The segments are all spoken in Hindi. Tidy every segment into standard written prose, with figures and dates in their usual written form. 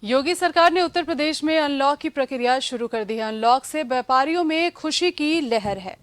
योगी सरकार ने उत्तर प्रदेश में अनलॉक की प्रक्रिया शुरू कर दी है। अनलॉक से व्यापारियों में खुशी की लहर है।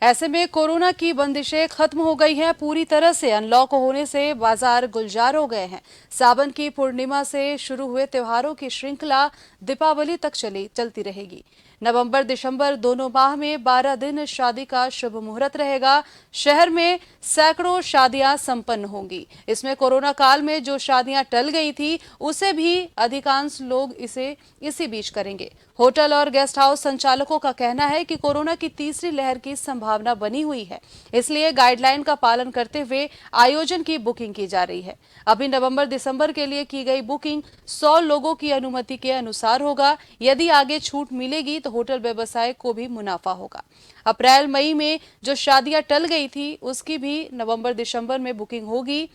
ऐसे में कोरोना की बंदिशें खत्म हो गई हैं। पूरी तरह से अनलॉक होने से बाजार गुलजार हो गए हैं। सावन की पूर्णिमा से शुरू हुए त्योहारों की श्रृंखला दीपावली तक चलती रहेगी। नवंबर दिसंबर दोनों माह में 12 दिन शादी का शुभ मुहूर्त रहेगा। शहर में सैकड़ों शादियां संपन्न होंगी। इसमें कोरोना काल में जो शादियां टल गई थी उसे भी अधिकांश लोग इसी बीच करेंगे। होटल और गेस्ट हाउस संचालकों का कहना है कि कोरोना की तीसरी लहर की संभावना बनी हुई है, इसलिए गाइडलाइन का पालन करते हुए आयोजन की बुकिंग की जा रही है। अभी नवंबर दिसंबर के लिए की गई बुकिंग 100 लोगों की अनुमति के अनुसार होगा। यदि आगे छूट मिलेगी तो होटल व्यवसाय को भी मुनाफा होगा। अप्रैल मई में जो शादियां टल गई थी उसकी भी नवंबर दिसंबर में बुकिंग होगी।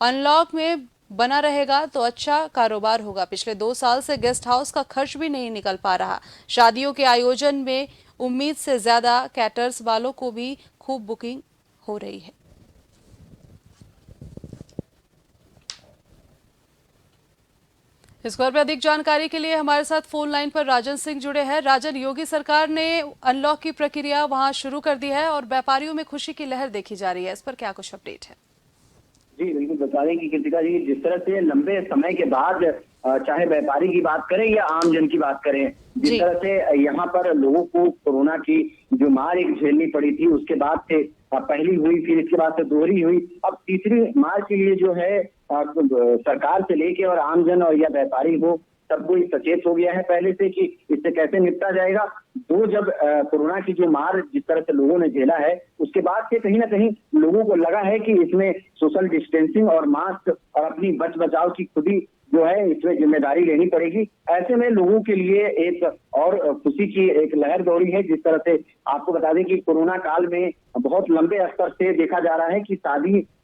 अनलॉक में बना रहेगा तो अच्छा कारोबार होगा। पिछले 2 साल से गेस्ट हाउस का खर्च भी नहीं निकल पा रहा। शादियों के आयोजन में उम्मीद से ज्यादा कैटर्स वालों को भी खूब बुकिंग हो रही है। इस खबर पर अधिक जानकारी के लिए हमारे साथ फोन लाइन पर राजन सिंह जुड़े हैं। राजन, योगी सरकार ने अनलॉक की प्रक्रिया वहां शुरू कर दी है और व्यापारियों में खुशी की लहर देखी जा रही है। इस पर क्या कुछ अपडेट है? जी बिल्कुल बता दें कि कृतिका जी, जिस तरह से लंबे समय के बाद चाहे व्यापारी की बात करें या आम जन की बात करें, जिस तरह से यहाँ पर लोगों को कोरोना की जो मार एक झेलनी पड़ी थी, उसके बाद से पहली हुई, फिर इसके बाद से दोहरी हुई, अब तीसरी मार के लिए जो है सरकार से लेके और आमजन और या व्यापारी हो, सब कोई सचेत हो गया है पहले से कि इससे कैसे निपटा जाएगा। जब कोरोना की जो मार जिस तरह से लोगों ने झेला है, उसके बाद से कहीं ना कहीं लोगों को लगा है कि इसमें सोशल डिस्टेंसिंग और मास्क और अपनी बचाव की खुद ही जो है इसमें जिम्मेदारी लेनी पड़ेगी। ऐसे में लोगों के लिए एक और खुशी की एक लहर दौड़ी है। जिस तरह से आपको बता दें कि कोरोना काल में बहुत लंबे स्तर से देखा जा रहा है कि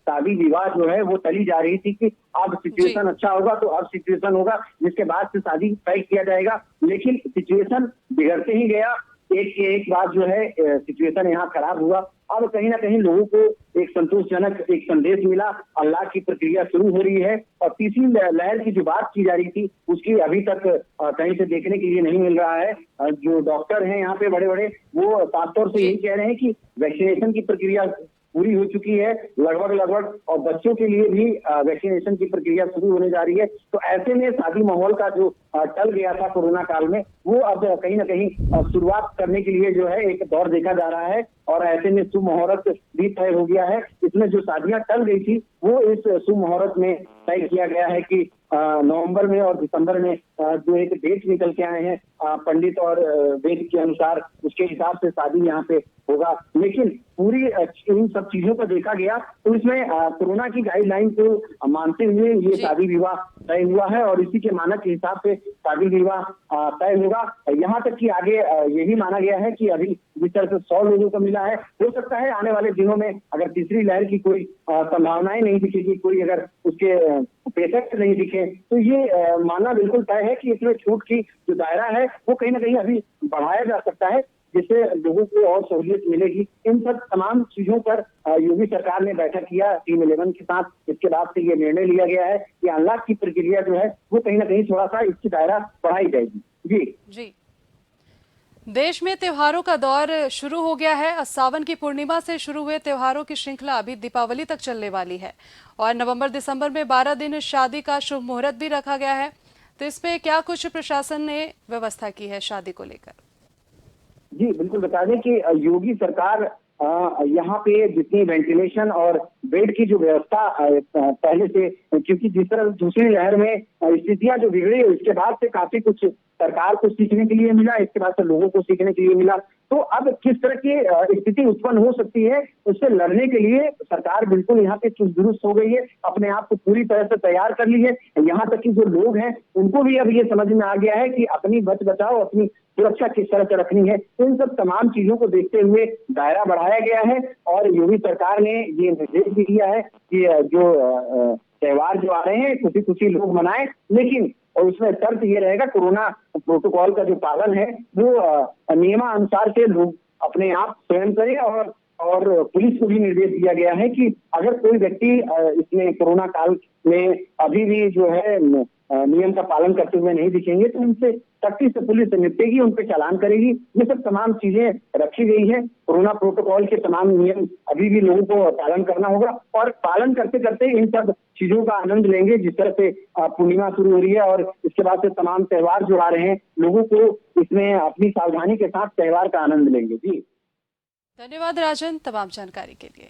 शादी विवाह जो है वो टली जा रही थी कि अब सिचुएशन अच्छा होगा तो अब सिचुएशन होगा जिसके बाद से शादी तय किया जाएगा, लेकिन सिचुएशन बिगड़ते ही गया। एक के एक बात जो है सिचुएशन यहाँ खराब हुआ। अब कहीं ना कहीं लोगों को एक संतोषजनक एक संदेश मिला, अल्लाह की प्रक्रिया शुरू हो रही है और तीसरी लहर की जो बात की जा रही थी उसकी अभी तक कहीं से देखने के लिए नहीं मिल रहा है। जो डॉक्टर हैं यहाँ पे बड़े बड़े, वो साफ तौर से यही कह रहे हैं कि वैक्सीनेशन की प्रक्रिया पूरी हो चुकी है लगभग, और बच्चों के लिए भी वैक्सीनेशन की प्रक्रिया शुरू होने जा रही है। तो ऐसे में शादी माहौल का जो टल गया था कोरोना काल में, वो अब कहीं ना कहीं शुरुआत करने के लिए जो है एक दौर देखा जा रहा है और ऐसे में शुभ मुहूर्त भी तय हो गया है। इसमें जो शादियां टल गई थी वो इस शुभ मुहूर्त में तय किया गया है कि नवंबर में और दिसंबर में जो एक डेट निकल के आए हैं पंडित और वेद के अनुसार, उसके हिसाब से शादी यहाँ पे होगा। लेकिन पूरी इन सब चीजों को देखा गया तो इसमें कोरोना की गाइडलाइन को मानते हुए ये शादी विवाह तय हुआ है और इसी के मानक के हिसाब से शादी विवाह तय होगा। यहाँ तक कि आगे यही माना गया है कि अभी जिस तरह से 100 लोगों को मिला है, हो सकता है आने वाले दिनों में अगर तीसरी लहर की कोई संभावनाएं नहीं दिखेगी, कोई अगर उसके पेशेंट नहीं दिखे, तो ये मानना बिल्कुल तय है कि इसमें छूट की जो दायरा है वो कहीं ना कहीं अभी बढ़ाया जा सकता है, जिससे लोगों को और सहूलियत मिलेगी। इन सब तमाम चीजों पर योगी सरकार ने बैठक किया टीम 11 के साथ। इसके बाद से ये निर्णय लिया गया है कि अनलॉक की प्रक्रिया जो है वो कहीं ना कहीं थोड़ा सा इसकी दायरा बढ़ाई जाएगी। जी। देश में त्योहारों का दौर शुरू हो गया है। सावन की पूर्णिमा से शुरू हुए त्योहारों की श्रृंखला अभी दीपावली तक चलने वाली है और नवंबर दिसंबर में 12 दिन शादी का शुभ मुहूर्त भी रखा गया है। तो इसमें क्या कुछ प्रशासन ने व्यवस्था की है शादी को लेकर? जी बिल्कुल बता दें कि योगी सरकार यहाँ पे जितनी वेंटिलेशन और बेड की जो व्यवस्था पहले से, क्योंकि जिस तरह दूसरी लहर में स्थितियां जो बिगड़ी उसके बाद से काफी कुछ सरकार को सीखने के लिए मिला, इसके बाद से लोगों को सीखने के लिए मिला। तो अब किस तरह की स्थिति उत्पन्न हो सकती है उससे लड़ने के लिए सरकार बिल्कुल यहाँ पे चुस्त दुरुस्त हो गई है, अपने आप को पूरी तरह से तैयार कर ली है। यहाँ तक कि जो लोग हैं उनको भी अब ये समझ में आ गया है कि अपनी बचाओ, अपनी सुरक्षा किस तरह से रखनी है। इन सब तमाम चीजों को देखते हुए दायरा बढ़ाया गया है और योगी सरकार ने ये निर्देश भी दिया है कि जो त्योहार जो आ रहे हैं खुशी खुशी लोग मनाएं, लेकिन और उसमें शर्त ये रहेगा कोरोना प्रोटोकॉल का जो पालन है वो नियमानुसार से लोग अपने आप स्वयं करें। और पुलिस को भी निर्देश दिया गया है कि अगर कोई व्यक्ति इसमें कोरोना काल में अभी भी जो है नियम का पालन करते हुए नहीं दिखेंगे तो उनसे सख्ती से पुलिस निपटेगी, उन पर चालान करेगी। ये सब तमाम चीजें रखी गई है। कोरोना प्रोटोकॉल के तमाम नियम अभी भी लोगों को पालन करना होगा और पालन करते करते इन सब चीजों का आनंद लेंगे। जिस तरह से पूर्णिमा शुरू हो रही है और इसके बाद से तमाम त्योहार जो आ रहे हैं, लोगों को इसमें अपनी सावधानी के साथ त्योहार का आनंद लेंगे। जी धन्यवाद राजन तमाम जानकारी के लिए।